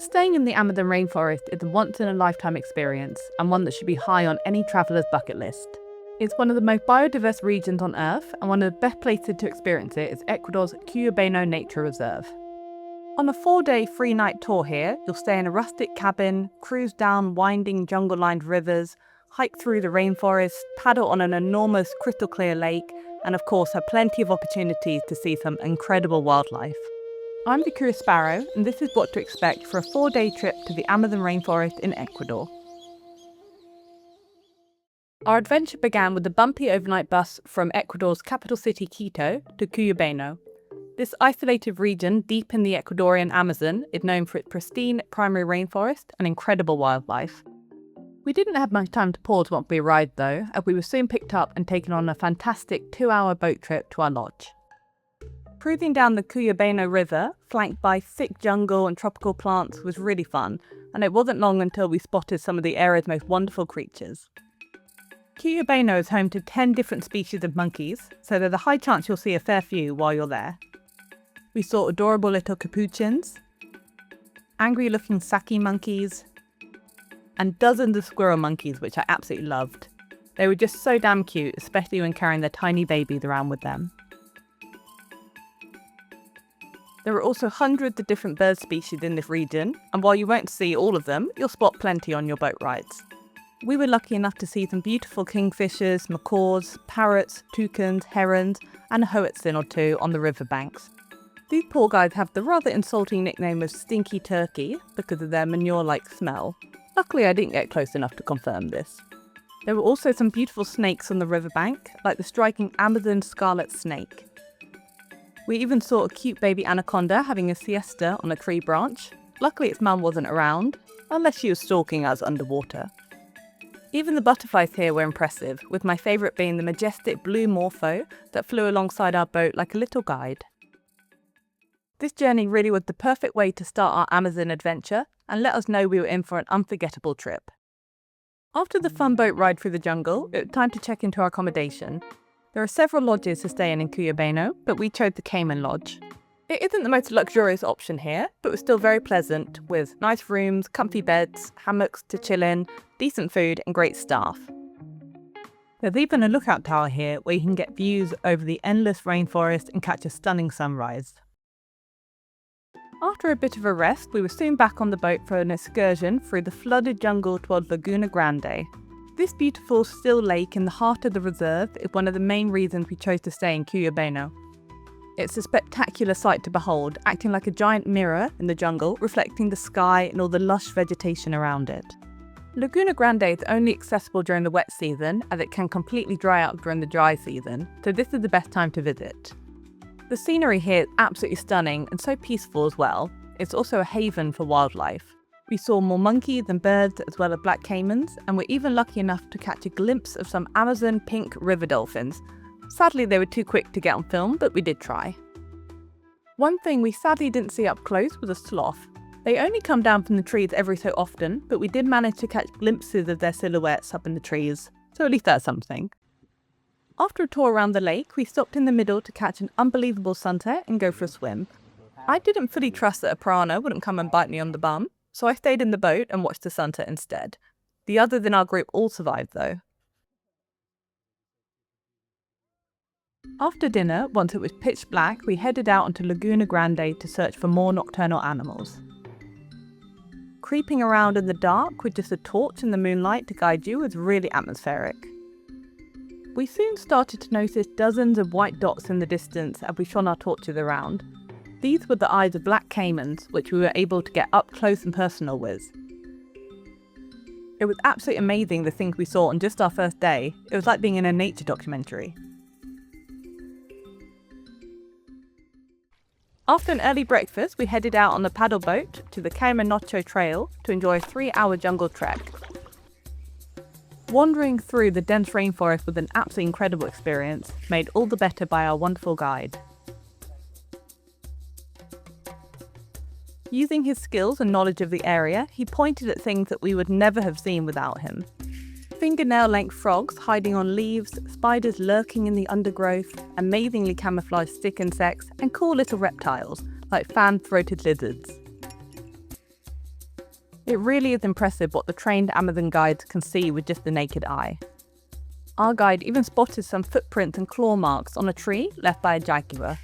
Staying in the Amazon rainforest is a once-in-a-lifetime experience and one that should be high on any traveller's bucket list. It's one of the most biodiverse regions on Earth, and one of the best places to experience it is Ecuador's Cuyabeno Nature Reserve. On a 4-day, 3-night tour here, you'll stay in a rustic cabin, cruise down winding jungle-lined rivers, hike through the rainforest, paddle on an enormous crystal-clear lake, and of course have plenty of opportunities to see some incredible wildlife. I'm the Curious Sparrow, and this is what to expect for a 4-day trip to the Amazon rainforest in Ecuador. Our adventure began with a bumpy overnight bus from Ecuador's capital city Quito to Cuyabeno. This isolated region deep in the Ecuadorian Amazon is known for its pristine primary rainforest and incredible wildlife. We didn't have much time to pause once we arrived though, as we were soon picked up and taken on a fantastic 2-hour boat trip to our lodge. Cruising down the Cuyabeno River, flanked by thick jungle and tropical plants, was really fun, and it wasn't long until we spotted some of the area's most wonderful creatures. Cuyabeno is home to 10 different species of monkeys, so there's a high chance you'll see a fair few while you're there. We saw adorable little capuchins, angry-looking saki monkeys, and dozens of squirrel monkeys, which I absolutely loved. They were just so damn cute, especially when carrying their tiny babies around with them. There are also hundreds of different bird species in this region, and while you won't see all of them, you'll spot plenty on your boat rides. We were lucky enough to see some beautiful kingfishers, macaws, parrots, toucans, herons, and a hoatzin or two on the riverbanks. These poor guys have the rather insulting nickname of stinky turkey because of their manure-like smell. Luckily I didn't get close enough to confirm this. There were also some beautiful snakes on the riverbank, like the striking Amazon scarlet snake. We even saw a cute baby anaconda having a siesta on a tree branch. Luckily its mum wasn't around, unless she was stalking us underwater. Even the butterflies here were impressive, with my favourite being the majestic blue morpho that flew alongside our boat like a little guide. This journey really was the perfect way to start our Amazon adventure and let us know we were in for an unforgettable trip. After the fun boat ride through the jungle, it was time to check into our accommodation. There are several lodges to stay in Cuyabeno, but we chose the Caiman Lodge. It isn't the most luxurious option here, but was still very pleasant, with nice rooms, comfy beds, hammocks to chill in, decent food and great staff. There's even a lookout tower here where you can get views over the endless rainforest and catch a stunning sunrise. After a bit of a rest, we were soon back on the boat for an excursion through the flooded jungle towards Laguna Grande. This beautiful still lake in the heart of the reserve is one of the main reasons we chose to stay in Cuyabeno. It's a spectacular sight to behold, acting like a giant mirror in the jungle, reflecting the sky and all the lush vegetation around it. Laguna Grande is only accessible during the wet season, as it can completely dry up during the dry season, so this is the best time to visit. The scenery here is absolutely stunning and so peaceful as well. It's also a haven for wildlife. We saw more monkeys and birds as well as black caimans, and were even lucky enough to catch a glimpse of some Amazon pink river dolphins. Sadly they were too quick to get on film, but we did try. One thing we sadly didn't see up close was a sloth. They only come down from the trees every so often, but we did manage to catch glimpses of their silhouettes up in the trees, so at least that's something. After a tour around the lake, we stopped in the middle to catch an unbelievable sunset and go for a swim. I didn't fully trust that a piranha wouldn't come and bite me on the bum, so I stayed in the boat and watched the sunset instead. The others in our group all survived though. After dinner, once it was pitch black, we headed out onto Laguna Grande to search for more nocturnal animals. Creeping around in the dark with just a torch and the moonlight to guide you was really atmospheric. We soon started to notice dozens of white dots in the distance as we shone our torches around. These were the eyes of black caimans, which we were able to get up close and personal with. It was absolutely amazing the things we saw on just our first day. It was like being in a nature documentary. After an early breakfast, we headed out on the paddle boat to the Caiman Lodge trail to enjoy a 3-hour jungle trek. Wandering through the dense rainforest was an absolutely incredible experience, made all the better by our wonderful guide. Using his skills and knowledge of the area, he pointed at things that we would never have seen without him. Fingernail-length frogs hiding on leaves, spiders lurking in the undergrowth, amazingly camouflaged stick insects, and cool little reptiles like fan-throated lizards. It really is impressive what the trained Amazon guides can see with just the naked eye. Our guide even spotted some footprints and claw marks on a tree left by a jaguar.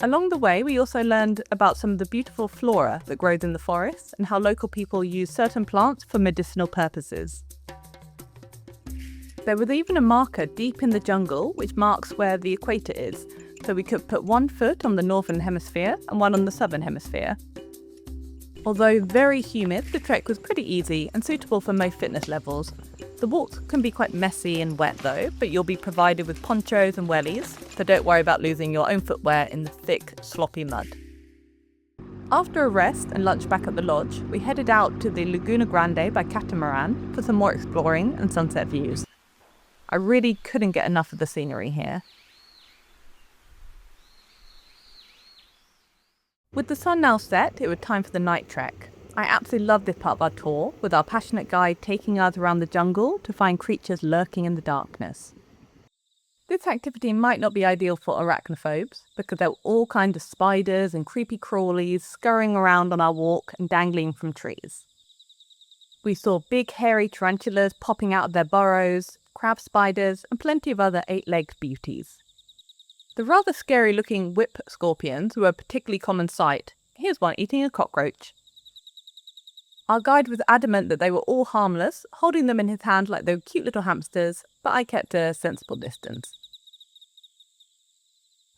Along the way, we also learned about some of the beautiful flora that grows in the forest and how local people use certain plants for medicinal purposes. There was even a marker deep in the jungle which marks where the equator is, so we could put one foot on the northern hemisphere and one on the southern hemisphere. Although very humid, the trek was pretty easy and suitable for most fitness levels. The walks can be quite messy and wet though, but you'll be provided with ponchos and wellies, so don't worry about losing your own footwear in the thick, sloppy mud. After a rest and lunch back at the lodge, we headed out to the Laguna Grande by catamaran for some more exploring and sunset views. I really couldn't get enough of the scenery here. With the sun now set, it was time for the night trek. I absolutely love this part of our tour, with our passionate guide taking us around the jungle to find creatures lurking in the darkness. This activity might not be ideal for arachnophobes, because there were all kinds of spiders and creepy crawlies scurrying around on our walk and dangling from trees. We saw big hairy tarantulas popping out of their burrows, crab spiders, and plenty of other 8-legged beauties. The rather scary looking whip scorpions were a particularly common sight. Here's one eating a cockroach. Our guide was adamant that they were all harmless, holding them in his hand like they were cute little hamsters, but I kept a sensible distance.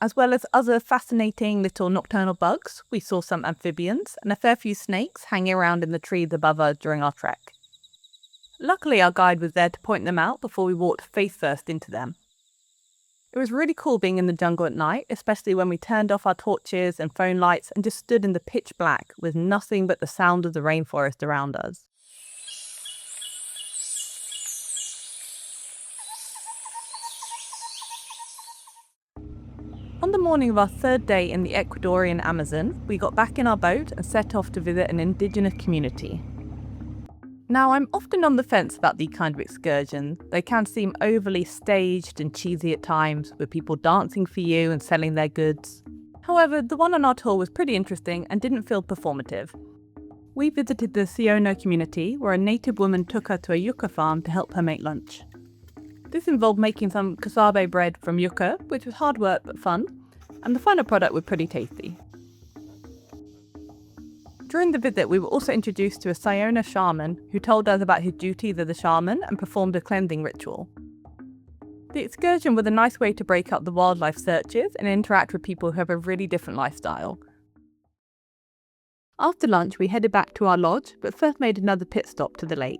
As well as other fascinating little nocturnal bugs, we saw some amphibians and a fair few snakes hanging around in the trees above us during our trek. Luckily, our guide was there to point them out before we walked face first into them. It was really cool being in the jungle at night, especially when we turned off our torches and phone lights and just stood in the pitch black with nothing but the sound of the rainforest around us. On the morning of our third day in the Ecuadorian Amazon, we got back in our boat and set off to visit an indigenous community. Now, I'm often on the fence about these kind of excursions. They can seem overly staged and cheesy at times, with people dancing for you and selling their goods. However, the one on our tour was pretty interesting and didn't feel performative. We visited the Siona community, where a native woman took her to a yucca farm to help her make lunch. This involved making some cassava bread from yucca, which was hard work but fun, and the final product was pretty tasty. During the visit, we were also introduced to a Siona Shaman who told us about his duties as a shaman and performed a cleansing ritual. The excursion was a nice way to break up the wildlife searches and interact with people who have a really different lifestyle. After lunch, we headed back to our lodge, but first made another pit stop to the lake.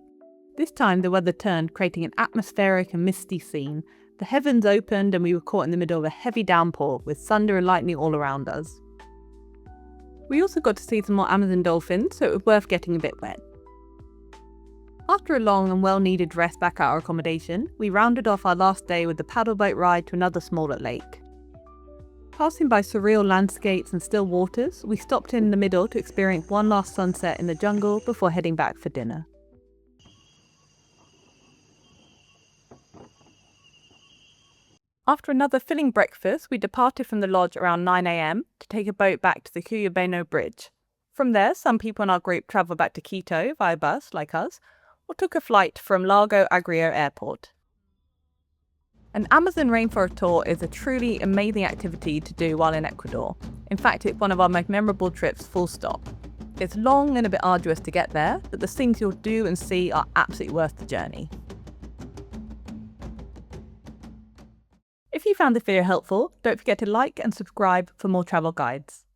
This time the weather turned, creating an atmospheric and misty scene. The heavens opened and we were caught in the middle of a heavy downpour with thunder and lightning all around us. We also got to see some more Amazon dolphins, so it was worth getting a bit wet. After a long and well-needed rest back at our accommodation, we rounded off our last day with the paddleboat ride to another smaller lake. Passing by surreal landscapes and still waters, we stopped in the middle to experience one last sunset in the jungle before heading back for dinner. After another filling breakfast, we departed from the lodge around 9 a.m. to take a boat back to the Cuyabeno bridge. From there, some people in our group travelled back to Quito via bus, like us, or took a flight from Lago Agrio Airport. An Amazon rainforest tour is a truly amazing activity to do while in Ecuador. In fact, it's one of our most memorable trips, full stop. It's long and a bit arduous to get there, but the things you'll do and see are absolutely worth the journey. If you found this video helpful, don't forget to like and subscribe for more travel guides.